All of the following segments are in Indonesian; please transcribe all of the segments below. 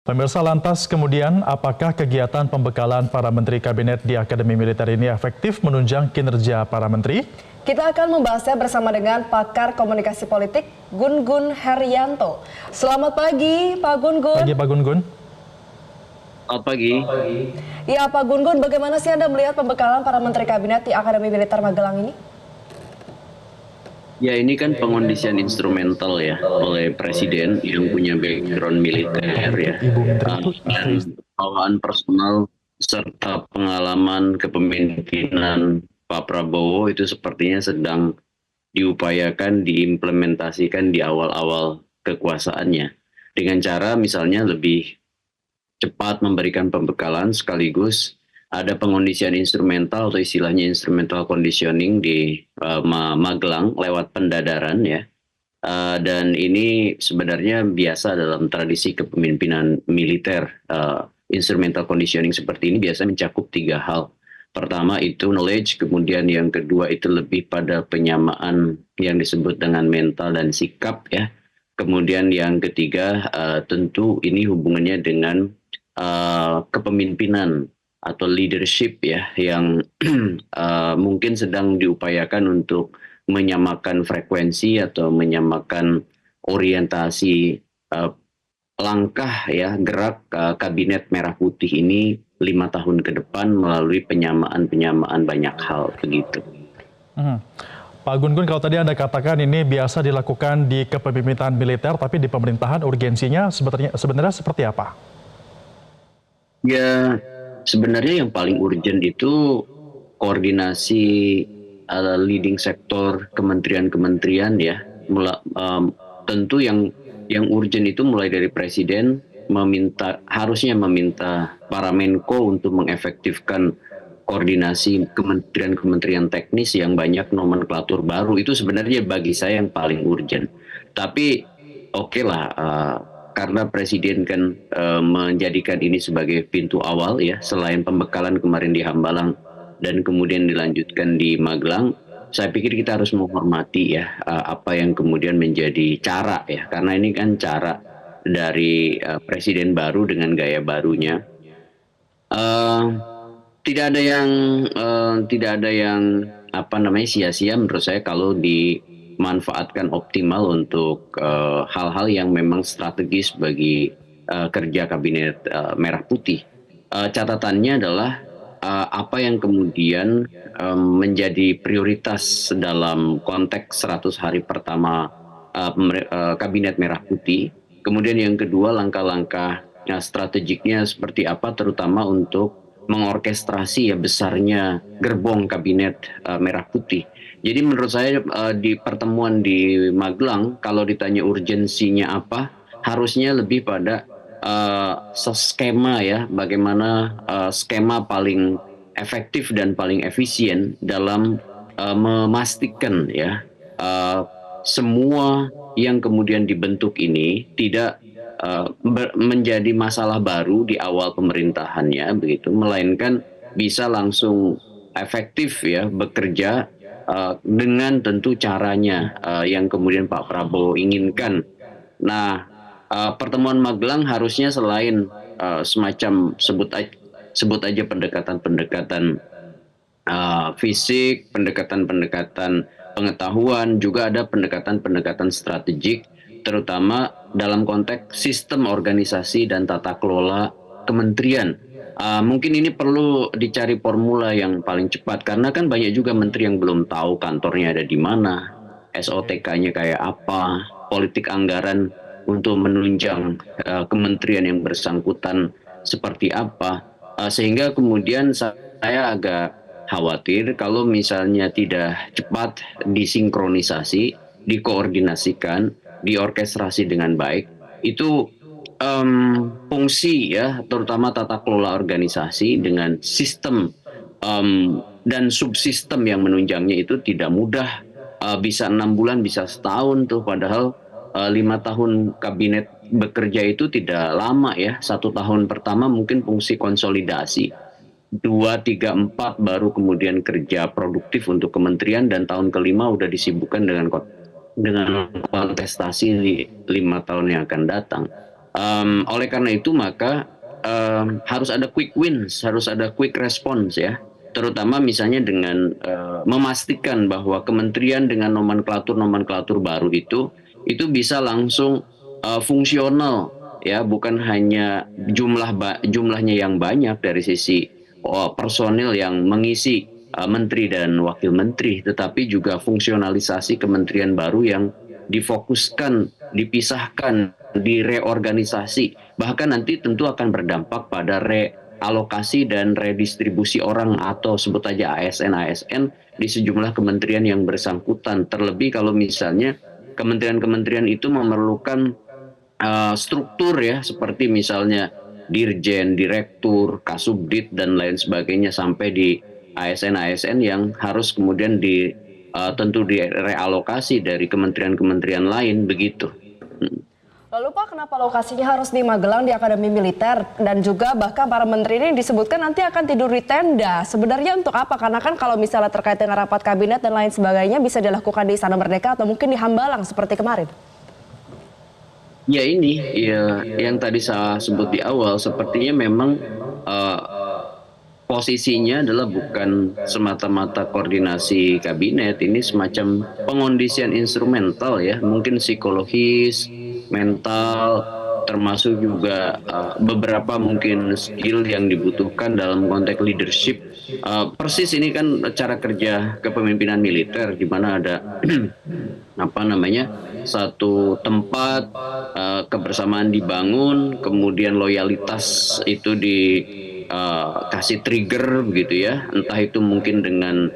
Pemirsa, lantas kemudian apakah kegiatan pembekalan para menteri kabinet di Akademi Militer ini efektif menunjang kinerja para menteri? Kita akan membahasnya bersama dengan pakar komunikasi politik Gun Gun Herianto. Selamat pagi Pak Gun Gun. Pagi Pak Gun Gun. Selamat pagi. Ya Pak Gun Gun, bagaimana sih Anda melihat pembekalan para menteri kabinet di Akademi Militer Magelang ini? Ya, ini kan pengondisian instrumental ya oleh presiden yang punya background militer ya. Dan bawaan personal serta pengalaman kepemimpinan Pak Prabowo itu sepertinya sedang diupayakan diimplementasikan di awal-awal kekuasaannya. Dengan cara misalnya lebih cepat memberikan pembekalan sekaligus ada pengondisian instrumental atau istilahnya instrumental conditioning di Magelang lewat pendadaran ya. Dan ini sebenarnya biasa dalam tradisi kepemimpinan militer. Instrumental conditioning seperti ini biasa mencakup 3 hal. Pertama itu knowledge, kemudian yang kedua itu lebih pada penyamaan yang disebut dengan mental dan sikap ya. Kemudian yang ketiga tentu ini hubungannya dengan kepemimpinan atau leadership ya yang mungkin sedang diupayakan untuk menyamakan frekuensi atau menyamakan orientasi langkah ya gerak kabinet merah putih ini 5 tahun ke depan melalui penyamaan banyak hal begitu. Pak Gun Gun, kalau tadi Anda katakan ini biasa dilakukan di kepemimpinan militer, tapi di pemerintahan urgensinya sebenarnya seperti apa? Ya, sebenarnya yang paling urgent itu koordinasi leading sektor kementerian-kementerian ya. Tentu yang urgent itu mulai dari presiden harusnya meminta para Menko untuk mengefektifkan koordinasi kementerian-kementerian teknis yang banyak nomenklatur baru. Itu sebenarnya bagi saya yang paling urgent. Tapi oke lah. Karena presiden kan menjadikan ini sebagai pintu awal ya, selain pembekalan kemarin di Hambalang dan kemudian dilanjutkan di Magelang, saya pikir kita harus menghormati ya apa yang kemudian menjadi cara ya, karena ini kan cara dari presiden baru dengan gaya barunya. Tidak ada yang sia-sia menurut saya kalau dimanfaatkan optimal untuk hal-hal yang memang strategis bagi kerja kabinet merah putih. Catatannya adalah apa yang kemudian menjadi prioritas dalam konteks 100 hari pertama kabinet merah putih. Kemudian yang kedua langkah-langkah strategiknya seperti apa, terutama untuk mengorkestrasi ya besarnya gerbong kabinet merah putih. Jadi menurut saya di pertemuan di Magelang, kalau ditanya urgensinya apa, harusnya lebih pada skema ya, bagaimana skema paling efektif dan paling efisien dalam memastikan ya semua yang kemudian dibentuk ini tidak menjadi masalah baru di awal pemerintahannya begitu, melainkan bisa langsung efektif ya bekerja dengan tentu caranya yang kemudian Pak Prabowo inginkan. Nah, pertemuan Magelang harusnya selain semacam sebut aja pendekatan-pendekatan fisik, pendekatan-pendekatan pengetahuan, juga ada pendekatan-pendekatan strategik, terutama dalam konteks sistem organisasi dan tata kelola kementerian. Mungkin ini perlu dicari formula yang paling cepat, karena kan banyak juga menteri yang belum tahu kantornya ada di mana, SOTK-nya kayak apa, politik anggaran untuk menunjang kementerian yang bersangkutan seperti apa, sehingga kemudian saya agak khawatir kalau misalnya tidak cepat disinkronisasi, dikoordinasikan, diorkestrasi dengan baik, itu fungsi ya, terutama tata kelola organisasi dengan sistem dan subsistem yang menunjangnya itu tidak mudah. Bisa 6 bulan, bisa setahun tuh, padahal 5 tahun kabinet bekerja itu tidak lama ya. 1 tahun pertama mungkin fungsi konsolidasi, 2, 3, 4 baru kemudian kerja produktif untuk kementerian, dan tahun kelima udah disibukkan dengan kontestasi di 5 tahun yang akan datang. Oleh karena itu maka harus ada quick wins, harus ada quick response ya. Terutama misalnya dengan memastikan bahwa kementerian dengan nomenklatur-nomenklatur baru itu bisa langsung fungsional ya, bukan hanya jumlahnya yang banyak dari sisi personil yang mengisi menteri dan wakil menteri, tetapi juga fungsionalisasi kementerian baru yang difokuskan, dipisahkan, direorganisasi. Bahkan nanti tentu akan berdampak pada realokasi dan redistribusi orang atau sebut aja ASN-ASN di sejumlah kementerian yang bersangkutan. Terlebih kalau misalnya kementerian-kementerian itu memerlukan struktur ya, seperti misalnya dirjen, direktur, kasubdit dan lain sebagainya sampai di ASN-ASN yang harus kemudian tentu direalokasi dari kementerian-kementerian lain begitu. Lalu Pak, kenapa lokasinya harus di Magelang di Akademi Militer dan juga bahkan para menteri ini disebutkan nanti akan tidur di tenda. Sebenarnya untuk apa? Karena kan kalau misalnya terkait dengan rapat kabinet dan lain sebagainya bisa dilakukan di Istana Merdeka atau mungkin di Hambalang seperti kemarin. Ya ini ya yang tadi saya sebut di awal, sepertinya memang posisinya adalah bukan semata-mata koordinasi kabinet, ini semacam pengondisian instrumental ya, mungkin psikologis, mental, termasuk juga beberapa mungkin skill yang dibutuhkan dalam konteks leadership. Persis ini kan cara kerja kepemimpinan militer di mana ada apa namanya, satu tempat kebersamaan dibangun, kemudian loyalitas itu dikasih trigger begitu ya, entah itu mungkin dengan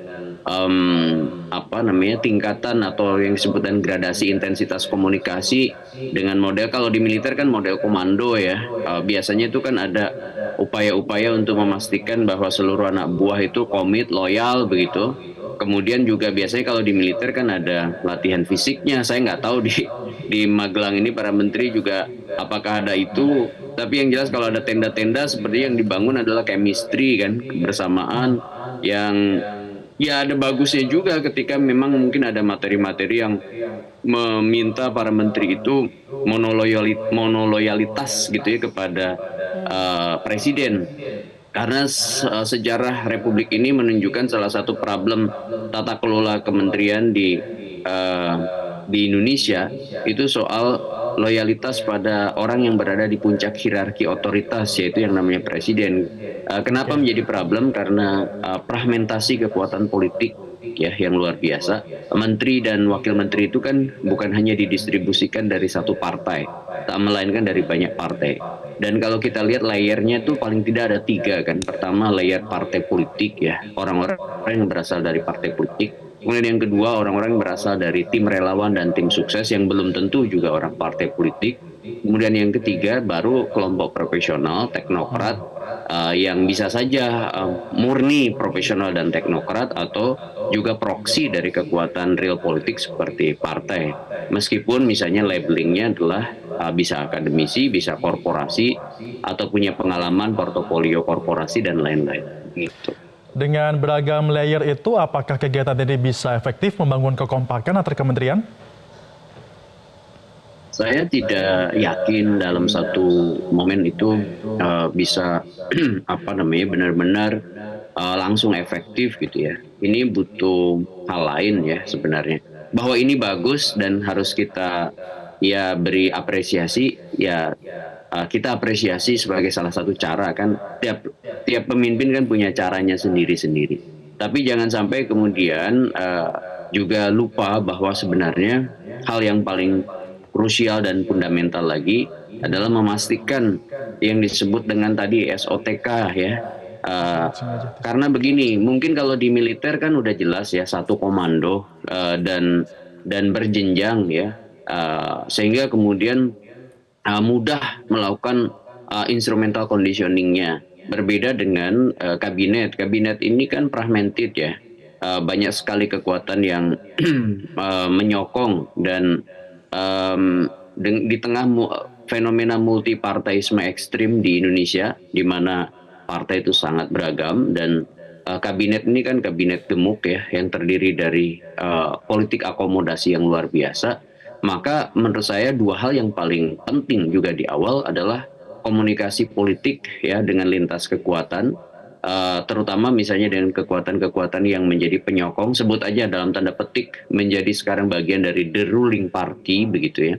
apa namanya, tingkatan atau yang disebutkan gradasi intensitas komunikasi dengan model, kalau di militer kan model komando ya, biasanya itu kan ada upaya-upaya untuk memastikan bahwa seluruh anak buah itu komit, loyal begitu. Kemudian juga biasanya kalau di militer kan ada latihan fisiknya. Saya nggak tahu di Magelang ini para menteri juga apakah ada itu. Tapi yang jelas kalau ada tenda-tenda seperti yang dibangun adalah chemistry kan, kebersamaan yang ya ada bagusnya juga ketika memang mungkin ada materi-materi yang meminta para menteri itu monoloyalitas gitu ya kepada presiden. Karena sejarah Republik ini menunjukkan salah satu problem tata kelola kementerian di Indonesia itu soal loyalitas pada orang yang berada di puncak hierarki otoritas, yaitu yang namanya presiden. Kenapa menjadi problem? Karena fragmentasi kekuatan politik ya yang luar biasa. Menteri dan wakil menteri itu kan bukan hanya didistribusikan dari satu partai, tak melainkan dari banyak partai. Dan kalau kita lihat layernya itu paling tidak ada 3 kan. Pertama layer partai politik ya, orang-orang yang berasal dari partai politik. Kemudian yang kedua orang-orang yang berasal dari tim relawan dan tim sukses yang belum tentu juga orang partai politik. Kemudian yang ketiga baru kelompok profesional, teknokrat, yang bisa saja murni profesional dan teknokrat atau juga proksi dari kekuatan real politik seperti partai. Meskipun misalnya labelingnya adalah bisa akademisi, bisa korporasi, atau punya pengalaman portofolio korporasi dan lain-lain. Gitu. Dengan beragam layer itu, apakah kegiatan ini bisa efektif membangun kekompakan antar kementerian? Saya tidak yakin dalam satu momen itu bisa apa namanya benar-benar langsung efektif gitu ya. Ini butuh hal lain ya sebenarnya. Bahwa ini bagus dan harus kita ya beri apresiasi ya. Kita apresiasi sebagai salah satu cara kan, tiap pemimpin kan punya caranya sendiri-sendiri. Tapi jangan sampai kemudian juga lupa bahwa sebenarnya hal yang paling krusial dan fundamental lagi adalah memastikan yang disebut dengan tadi SOTK ya. Karena begini, mungkin kalau di militer kan udah jelas ya satu komando dan berjenjang ya, sehingga kemudian mudah melakukan instrumental conditioningnya. Berbeda dengan kabinet. Kabinet ini kan fragmented ya. Banyak sekali kekuatan yang menyokong dan di tengah fenomena multipartaisme ekstrim di Indonesia, di mana partai itu sangat beragam dan kabinet ini kan kabinet gemuk ya, yang terdiri dari politik akomodasi yang luar biasa. Maka menurut saya dua hal yang paling penting juga di awal adalah komunikasi politik ya dengan lintas kekuatan, terutama misalnya dengan kekuatan-kekuatan yang menjadi penyokong, sebut aja dalam tanda petik menjadi sekarang bagian dari the ruling party begitu ya.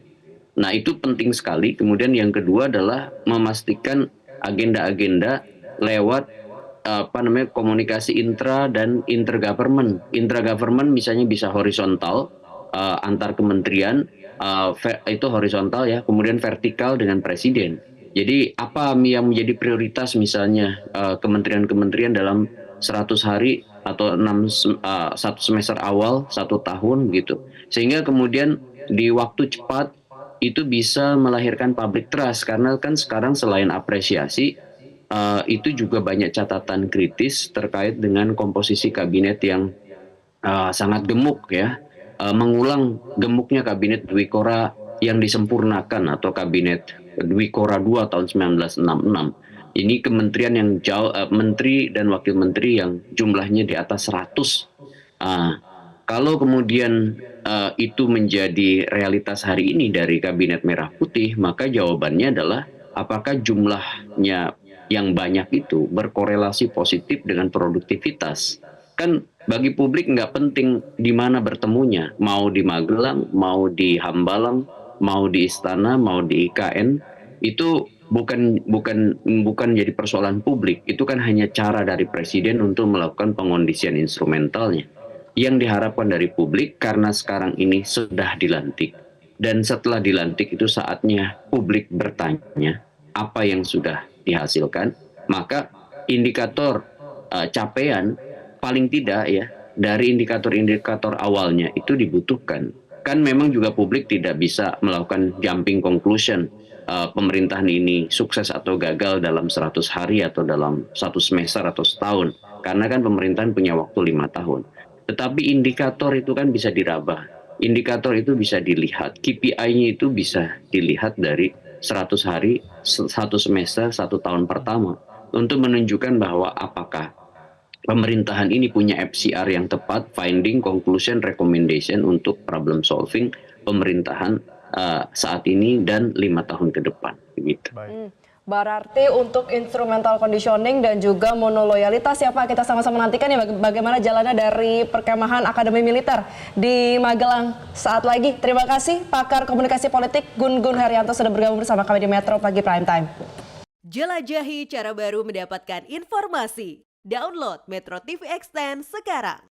Nah itu penting sekali. Kemudian yang kedua adalah memastikan agenda-agenda lewat komunikasi intra dan intergovernment. Intragovernment misalnya bisa horizontal, antar kementerian, itu horizontal ya, kemudian vertikal dengan presiden. Jadi apa yang menjadi prioritas misalnya kementerian-kementerian dalam 100 hari atau 1 semester awal 1 tahun gitu. Sehingga kemudian di waktu cepat itu bisa melahirkan public trust, karena kan sekarang selain apresiasi itu juga banyak catatan kritis terkait dengan komposisi kabinet yang sangat gemuk ya, mengulang gemuknya kabinet Dwi Kora yang disempurnakan atau kabinet Dwi Kora 2 tahun 1966. Ini kementerian yang jauh, menteri dan wakil menteri yang jumlahnya di atas 100. Kalau kemudian itu menjadi realitas hari ini dari kabinet merah putih, maka jawabannya adalah apakah jumlahnya yang banyak itu berkorelasi positif dengan produktivitas. Kan bagi publik nggak penting di mana bertemunya, mau di Magelang, mau di Hambalang, mau di Istana, mau di IKN, itu bukan jadi persoalan publik. Itu kan hanya cara dari presiden untuk melakukan pengondisian instrumentalnya. Yang diharapkan dari publik karena sekarang ini sudah dilantik, dan setelah dilantik itu saatnya publik bertanya apa yang sudah dihasilkan, maka indikator capaian paling tidak ya dari indikator-indikator awalnya itu dibutuhkan. Kan memang juga publik tidak bisa melakukan jumping conclusion pemerintahan ini sukses atau gagal dalam 100 hari atau dalam 1 semester atau setahun, karena kan pemerintahan punya waktu 5 tahun. Tetapi indikator itu kan bisa diraba, indikator itu bisa dilihat, KPI-nya itu bisa dilihat dari 100 hari, 1 semester, 1 tahun pertama, untuk menunjukkan bahwa apakah pemerintahan ini punya FCR yang tepat, finding, conclusion, recommendation untuk problem solving pemerintahan saat ini dan 5 tahun ke depan. Begitu. Berarti untuk instrumental conditioning dan juga monoloyalitas ya Pak, kita sama-sama nantikan ya bagaimana jalannya dari perkemahan Akademi Militer di Magelang saat lagi. Terima kasih pakar komunikasi politik Gun Gun Herianto sudah bergabung bersama kami di Metro Pagi Prime Time. Jelajahi cara baru mendapatkan informasi. Download Metro TV Extend sekarang.